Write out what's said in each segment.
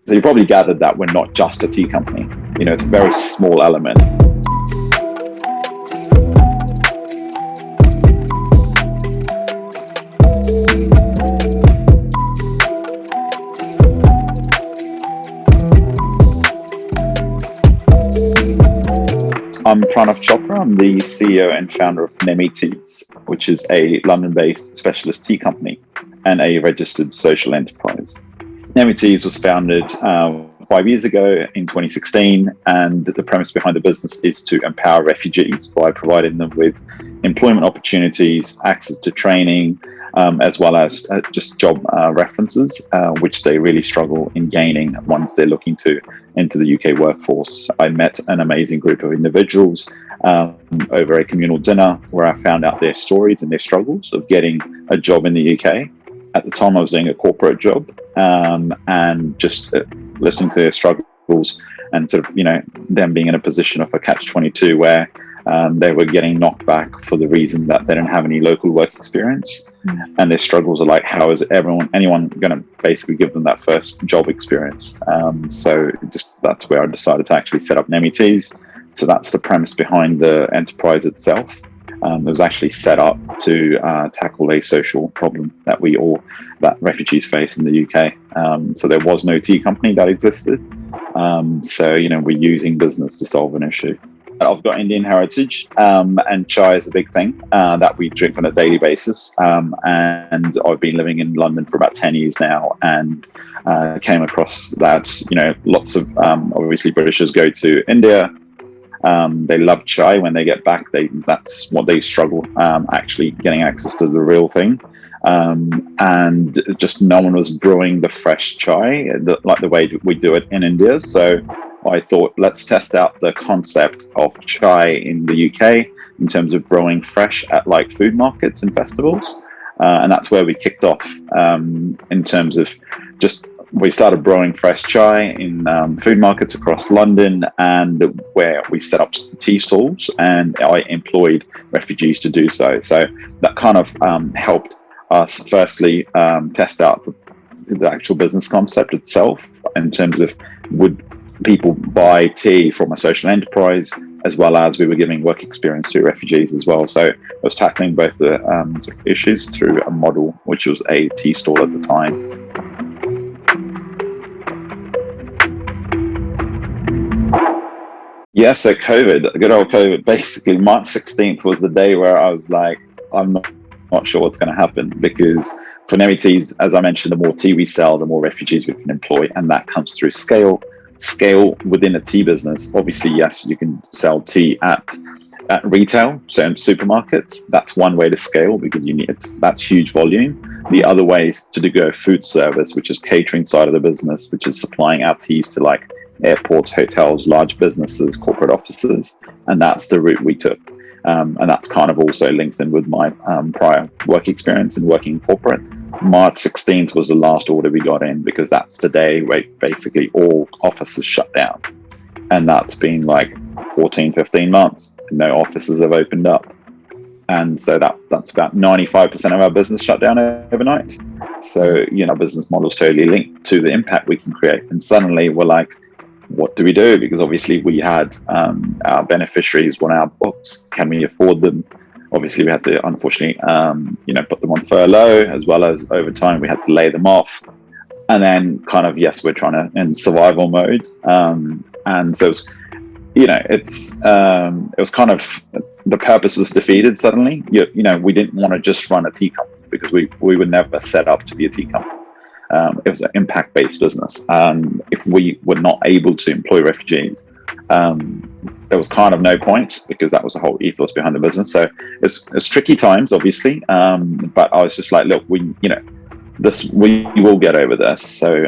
So you probably gathered that we're not just a tea company. It's a very small element. I'm Pranav Chopra. I'm the CEO and founder of NEMI Teas, which is a London-based specialist tea company and a registered social enterprise. NEMI Teas was founded 5 years ago in 2016, and the premise behind the business is to empower refugees by providing them with employment opportunities, access to training, as well as just job references, which they really struggle in gaining once they're looking to enter the UK workforce. I met an amazing group of individuals over a communal dinner where I found out their stories and their struggles of getting a job in the UK. At the time, I was doing a corporate job, and just listening to their struggles and sort of, them being in a position of a catch-22 where they were getting knocked back for the reason that they didn't have any local work experience. And their struggles are like, how is anyone going to basically give them that first job experience? So that's where I decided to actually set up NEMI Teas. So that's the premise behind the enterprise itself. It was actually set up to tackle a social problem that that refugees face in the UK. So there was no tea company that existed. So we're using business to solve an issue. I've got Indian heritage, and chai is a big thing that we drink on a daily basis. And I've been living in London for about 10 years now, and came across that, lots of obviously Britishers go to India. They love chai. When they get back, that's what they struggle, actually getting access to the real thing. And just no one was brewing the fresh chai like the way we do it in India. So I thought, let's test out the concept of chai in the UK in terms of brewing fresh at like food markets and festivals. And that's where we kicked off, in terms of we started brewing fresh chai in food markets across London, and where we set up tea stalls, and I employed refugees to do so. So that kind of helped us firstly test out the actual business concept itself, in terms of would people buy tea from a social enterprise, as well as we were giving work experience to refugees as well. So I was tackling both the issues through a model, which was a tea stall at the time. Yeah, so COVID, good old COVID, basically March 16th was the day where I was like, I'm not sure what's going to happen, because for NEMI Teas, as I mentioned, the more tea we sell, the more refugees we can employ, and that comes through scale within a tea business. Obviously, yes, you can sell tea at retail, so in supermarkets. That's one way to scale, because that's huge volume. The other way is to go food service, which is catering side of the business, which is supplying our teas to like airports, hotels, large businesses, corporate offices, and that's the route we took. And that's kind of also links in with my prior work experience in working in corporate. March 16th was the last order we got in, because that's the day where basically all offices shut down. And that's been like 14, 15 months. No offices have opened up. And so that's about 95% of our business shut down overnight. So, our business model is totally linked to the impact we can create. And suddenly we're like, what do we do? Because obviously we had our beneficiaries on our books. Can we afford them? Obviously we had to, unfortunately, put them on furlough, as well as over time we had to lay them off. And then kind of, yes, we're trying to in survival mode. And so it was kind of, the purpose was defeated suddenly. We didn't want to just run a tea company, because we were never set up to be a tea company. It was an impact-based business. If we were not able to employ refugees, there was kind of no point, because that was the whole ethos behind the business. So it's tricky times, obviously, but I was just like, look, we will get over this. So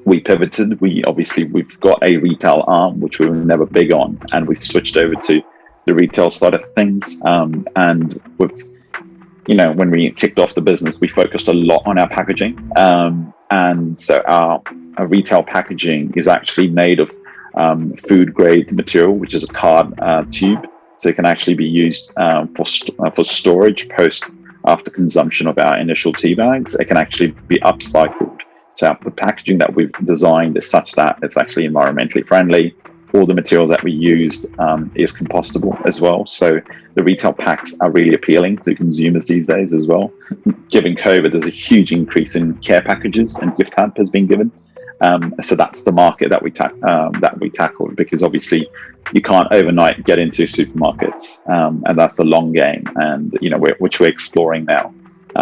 we pivoted. We've got a retail arm, which we were never big on, and we switched over to the retail side of things. And with when we kicked off the business, we focused a lot on our packaging. And so our retail packaging is actually made of food grade material, which is a card tube. So it can actually be used for storage after consumption of our initial tea bags. It can actually be upcycled So the packaging that we've designed is such that it's actually environmentally friendly. All the material that we used is compostable as well. So the retail packs are really appealing to consumers these days as well. Given COVID, there's a huge increase in care packages and gift hampers being given. So that's the market that we tackled, because obviously you can't overnight get into supermarkets, and that's the long game. And which we're exploring now.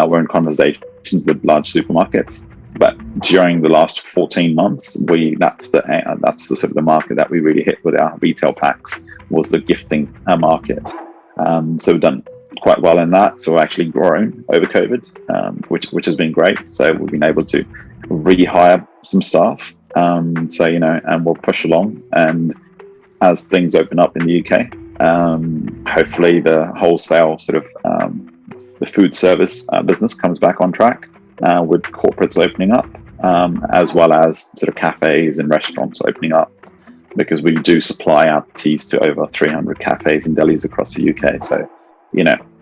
We're in conversations with large supermarkets. But during the last 14 months, that's the sort of the market that we really hit with our retail packs, was the gifting market. So we've done quite well in that. So we're actually grown over COVID, which has been great. So we've been able to rehire some staff. And we'll push along. And as things open up in the UK, hopefully the wholesale sort of the food service business comes back on track. With corporates opening up, as well as sort of cafes and restaurants opening up, because we do supply our teas to over 300 cafes and delis across the UK. So,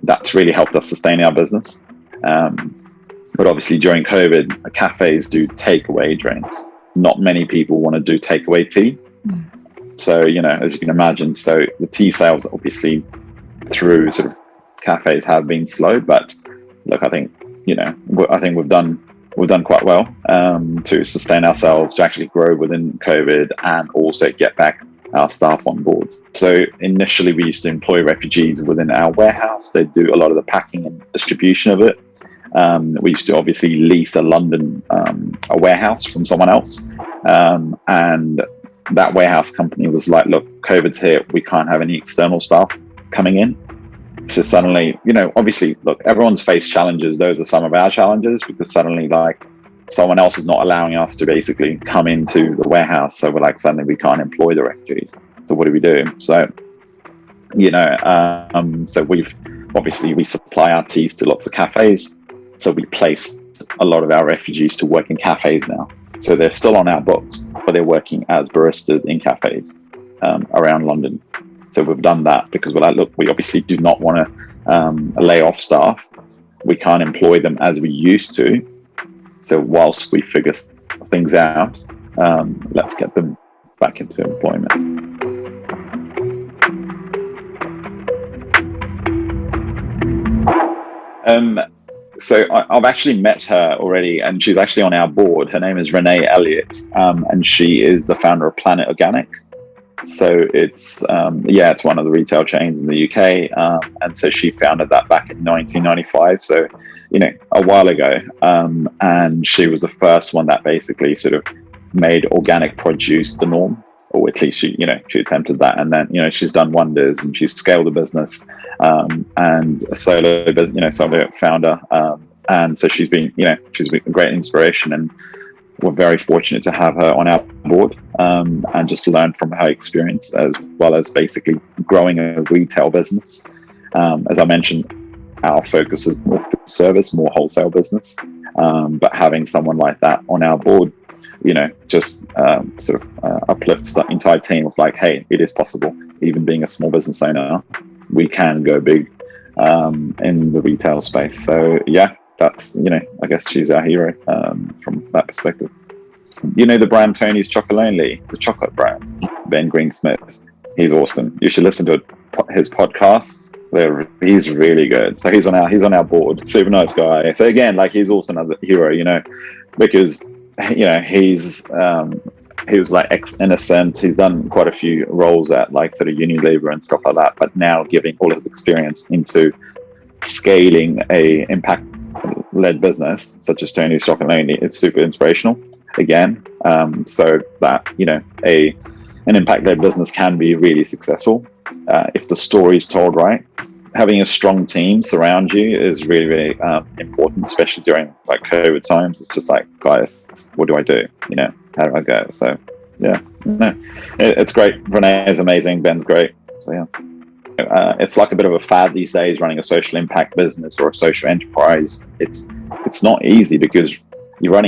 that's really helped us sustain our business. But obviously during COVID, cafes do takeaway drinks. Not many people want to do takeaway tea. So, as you can imagine, so the tea sales obviously through sort of cafes have been slow, but look, I think we've done quite well to sustain ourselves, to actually grow within COVID, and also get back our staff on board. So initially we used to employ refugees within our warehouse. They do a lot of the packing and distribution of it. We used to obviously lease a London a warehouse from someone else, and that warehouse company was like, look, COVID's here, we can't have any external staff coming in. So suddenly, obviously, look, everyone's faced challenges. Those are some of our challenges, because suddenly, like, someone else is not allowing us to basically come into the warehouse. So we're like, suddenly we can't employ the refugees. So what do we do? So, so we supply our teas to lots of cafes. So we place a lot of our refugees to work in cafes now. So they're still on our books, but they're working as baristas in cafes around London. So we've done that because we're like, look, we obviously do not want to lay off staff. We can't employ them as we used to. So whilst we figure things out, let's get them back into employment. So I've actually met her already, and she's actually on our board. Her name is Renee Elliott, and she is the founder of Planet Organic. So it's one of the retail chains in the UK, and so she founded that back in 1995, so a while ago, and she was the first one that basically sort of made organic produce the norm, or at least she attempted that, and then she's done wonders, and she's scaled the business, and a solo founder, and so she's been a great inspiration, and we're very fortunate to have her on our board, and just learn from her experience, as well as basically growing a retail business. As I mentioned, our focus is more food service, more wholesale business, but having someone like that on our board, uplifts the entire team of like, hey, it is possible. Even being a small business owner, we can go big in the retail space. So yeah, that's, I guess she's our hero from that perspective. The brand Tony's Chocolonely, the chocolate brand, Ben Greensmith, he's awesome. You should listen to his podcasts. He's really good. So he's on our board. Super nice guy. So again, like, he's also another hero, because he was like ex-Innocent. He's done quite a few roles at like sort of Unilever and stuff like that, but now giving all his experience into scaling a impact-led business such as Tony's Chocolonely, it's super inspirational. Again, so that an impact-led business can be really successful if the story is told right. Having a strong team surround you is really, really important, especially during like COVID times. It's just like, guys, what do I do? How do I go? So yeah, it's great. Renee is amazing. Ben's great. So yeah. It's like a bit of a fad these days, running a social impact business or a social enterprise. It's not easy, because you're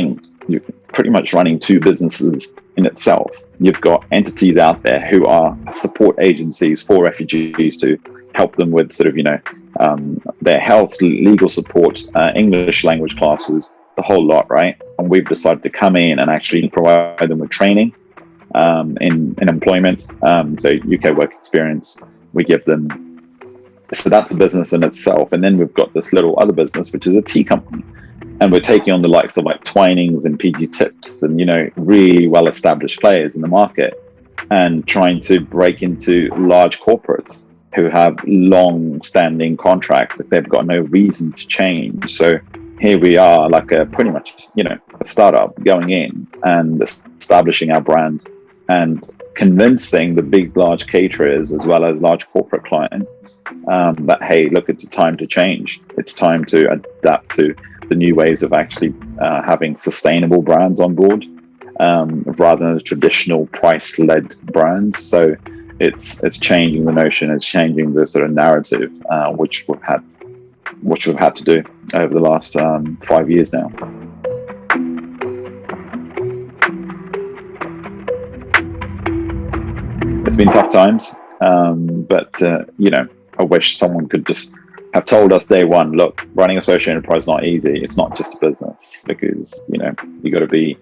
pretty much running two businesses in itself. You've got entities out there who are support agencies for refugees to help them with sort of their health, legal support, English language classes, the whole lot, right? and we've decided to come in and actually provide them with training in employment. So UK work experience, we give them. So that's a business in itself. And then we've got this little other business, which is a tea company. And we're taking on the likes of like Twinings and PG Tips and, really well-established players in the market, and trying to break into large corporates who have long-standing contracts that they've got no reason to change. So here we are, like a pretty much, a startup going in and establishing our brand and convincing the big, large caterers as well as large corporate clients that, hey, look, it's time to change. It's time to adapt to the new ways of actually having sustainable brands on board rather than the traditional price-led brands. So it's changing the notion, it's changing the sort of narrative, which we've had to do over the last 5 years now. It's been tough times, but I wish someone could just have told us day one, look, running a social enterprise is not easy. It's not just a business, because you got to be,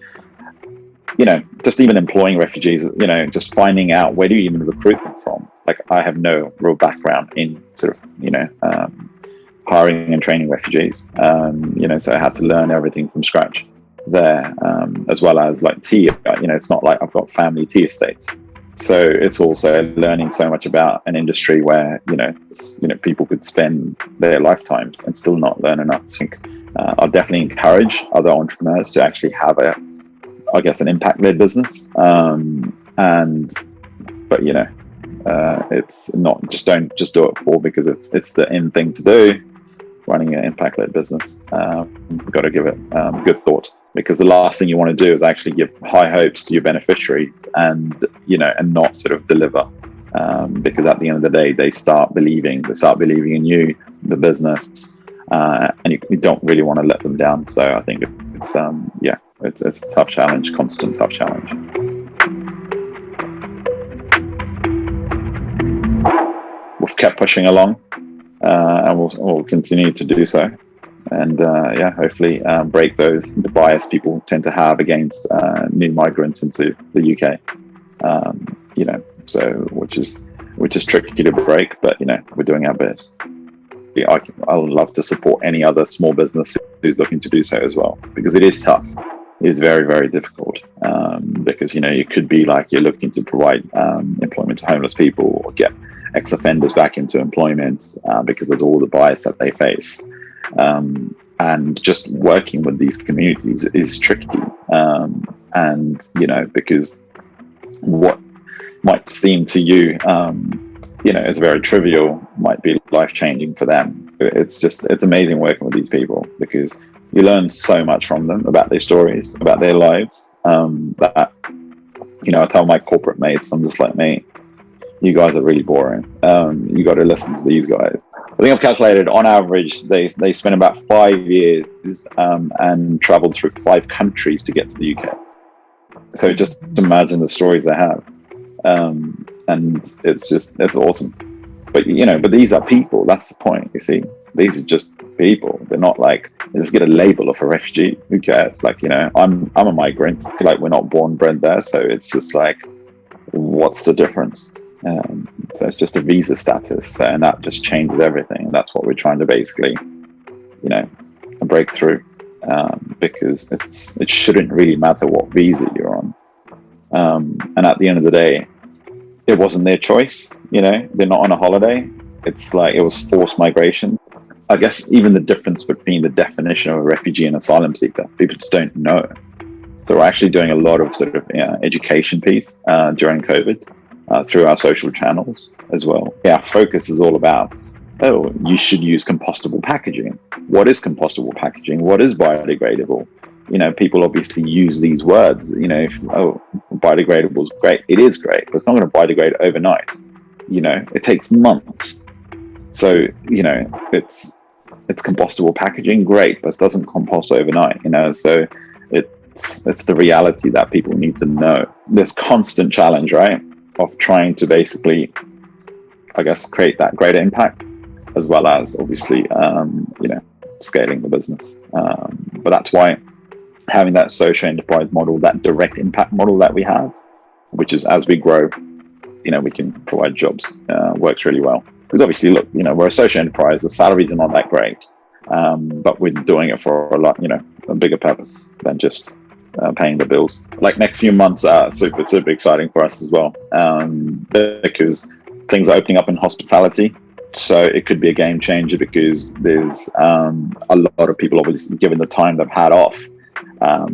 just even employing refugees, just finding out where do you even recruit them from. Like, I have no real background in sort of hiring and training refugees, so I had to learn everything from scratch there, as well as like tea. It's not like I've got family tea estates. So it's also learning so much about an industry where, people could spend their lifetimes and still not learn enough. I think I'll definitely encourage other entrepreneurs to actually have an impact-led business. It's not don't just do it because it's the in thing to do. Running an impact-led business, you've got to give it good thought, because the last thing you want to do is actually give high hopes to your beneficiaries and not sort of deliver, because at the end of the day they start believing in you, the business, and you don't really want to let them down. So I think it's a tough challenge, constant tough challenge. We've kept pushing along. And we'll continue to do so, and hopefully break the bias people tend to have against new migrants into the UK. So which is tricky to break, but we're doing our best. I would love to support any other small business who's looking to do so as well, because it is tough. It is very, very difficult, because you could be like you're looking to provide employment to homeless people or get ex-offenders back into employment because of all the bias that they face, and just working with these communities is tricky, because what might seem to you is very trivial might be life-changing for them. It's amazing working with these people, because you learn so much from them about their stories, about their lives, that I tell my corporate mates, I'm just like, mate, you guys are really boring. You got to listen to these guys. I think I've calculated on average they spent about 5 years and traveled through 5 countries to get to the UK. So just imagine the stories they have, and it's awesome. But but these are people. That's the point. You see, these are just people. They're not like, they just get a label of a refugee. Who cares? Like, I'm a migrant. Like, we're not born bred there, so it's just like, what's the difference? So it's just a visa status, and that just changes everything. That's what we're trying to basically, break through, because it shouldn't really matter what visa you're on. And at the end of the day, it wasn't their choice. They're not on a holiday. It's like it was forced migration. I guess even the difference between the definition of a refugee and asylum seeker, people just don't know. So we're actually doing a lot of sort of education piece during COVID. Through our social channels as well. Our focus is all about, you should use compostable packaging. What is compostable packaging? What is biodegradable? People obviously use these words, biodegradable is great. It is great, but it's not going to biodegrade overnight. It takes months. So, it's compostable packaging, great, but it doesn't compost overnight, so it's the reality that people need to know. This constant challenge, right, of trying to basically, I guess, create that greater impact, as well as obviously, scaling the business. But that's why having that social enterprise model, that direct impact model that we have, which is as we grow, we can provide jobs, works really well. Because obviously, look, we're a social enterprise, the salaries are not that great, but we're doing it for a bigger purpose than just paying the bills. Like next few months are super, super exciting for us as well, because things are opening up in hospitality. So it could be a game changer because there's a lot of people, obviously, given the time they've had off, a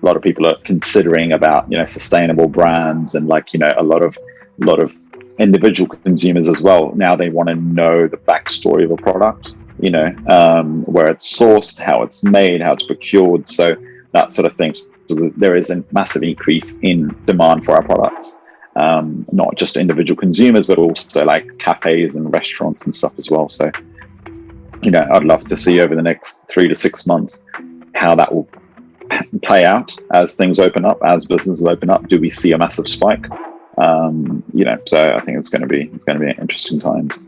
lot of people are considering about sustainable brands, and a lot of individual consumers as well. Now they want to know the backstory of a product, where it's sourced, how it's made, how it's procured, so that sort of thing. So there is a massive increase in demand for our products. Not just individual consumers, but also like cafes and restaurants and stuff as well. So, I'd love to see over the next 3 to 6 months how that will play out as things open up, as businesses open up. Do we see a massive spike? So I think it's going to be interesting times.